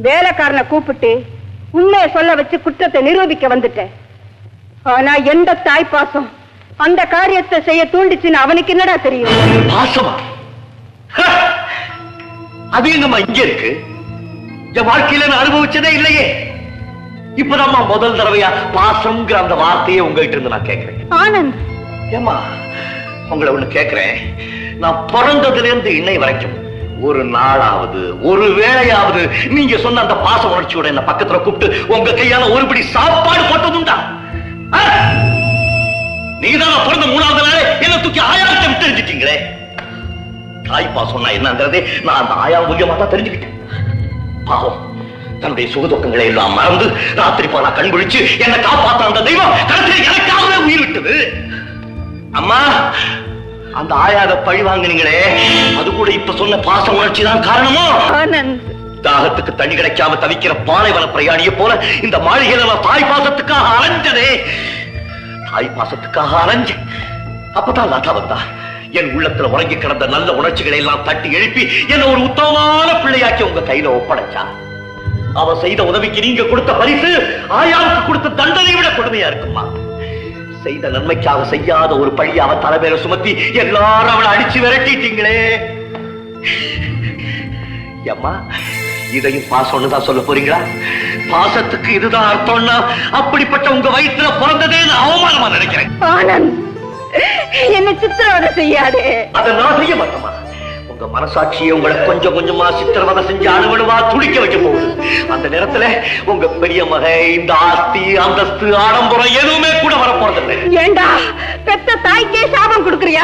வேலைக்காரனை கூப்பிட்டு உண்மையை சொல்ல வச்சு குற்றத்தை நிரூபிக்க வந்துட்டேன். ஆனா எந்த தாய் பாசம் அந்த காரியத்தை செய்ய தூண்டிச்சுன்னு அவனுக்கு என்னடா தெரியும்? பாசமா? அது எங்கம்மா இங்க இருக்கு? என் வாழ்க்கையில நான் அனுபவிச்சதே இல்லையே. இப்பதான் முதல் தடவையா பாசம்ங்கிற அந்த வார்த்தையை உங்ககிட்ட இருந்து நான் கேட்கிறேன். ஆனந்த், ஏமா உங்களை ஒண்ணு கேட்கிறேன். நான் பிறந்ததுல இருந்து இன்னை வரைக்கும் ஒரு நாளாவது ஒரு வேளையாவது நீங்க சொன்ன அந்த பாச உணர்ச்சியோட என்ன பக்கத்துல கூப்பிட்டு உங்க கையால ஒருபடி சாப்பாடு போட்டதுண்டா? நீங்க தான் பிறந்த 3வது நாளே என்ன தூக்கி ஆயாவிட்ட விட்டு தெரிஞ்சுட்டீங்களே. தாய் பாசம்னா என்னங்கிறதே நான் அந்த ஆயா மூலியமா தான் தெரிஞ்சுக்கிட்டேன். பாவம், தன்னுடைய சுகதுக்கங்களை எல்லாம் மறந்து ராத்திரி போனா கண் விழிச்சு என்ன காப்பாற்ற அந்த தெய்வம் கடைசியில் எனக்காகவே உயிர் விட்டது. அம்மா, அந்த ஆயாத பழி வாங்கினீங்களே, அது கூட இப்ப சொன்ன பாச உணர்ச்சி தான் காரணமோ? தாகத்துக்கு தண்ணி கிடைக்காம தவிக்கிற பாலைவன பிரயாணிய போல இந்த மாளிகையில நான் தாய் பாசத்துக்காக அலைஞ்சனே. தாய் பாசத்துக்காக அலைஞ்சேன். அப்பதான் லாதா வந்தா என் உள்ளத்துல உறங்கி கிடந்த நல்ல உணர்ச்சிகளை எல்லாம் தட்டி எழுப்பி என்ன ஒரு உத்தமமான பிள்ளையாக்கி உங்க கையில ஒப்படைச்சா. அவ செய்த உதவிக்கு நீங்க கொடுத்த பரிசு ஆயாவுக்கு கொடுத்த தண்டனை விட கொடுமையா இருக்குமா? செய்த நன்மைக்காக செய்யாத ஒரு பழி அவ தலைமையில சுமத்தி எல்லாரும் அவளை அடிச்சு விரட்டிட்டீங்களே. அம்மா, இதையும் பாசம்னு தான் சொல்ல போறீங்களா? பாசத்துக்கு இதுதான் அர்த்தம்னா அப்படிப்பட்ட உங்க வயிற்றுல பிறந்ததே நான் அவமானமா நினைக்கிறேன். ஆனந்த், என்ன சித்திரவதை செய்யாதே. அதை நான் செய்ய மாட்டேமா. உங்க மனசாட்சியை உங்களை கொஞ்சம் கொஞ்சமா சித்திரவதை செஞ்சு அணுவணுவா துடிக்க வைக்க போகுது. அந்த நேரத்துல உங்க பெரிய மகை இந்த ஆஸ்தி அந்தஸ்து ஆடம்பரம் எதுவுமே கூட வரப்போறதில்லை. ஏண்டா, பெத்த தாய்க்கே சாபம் கொடுக்கறியா?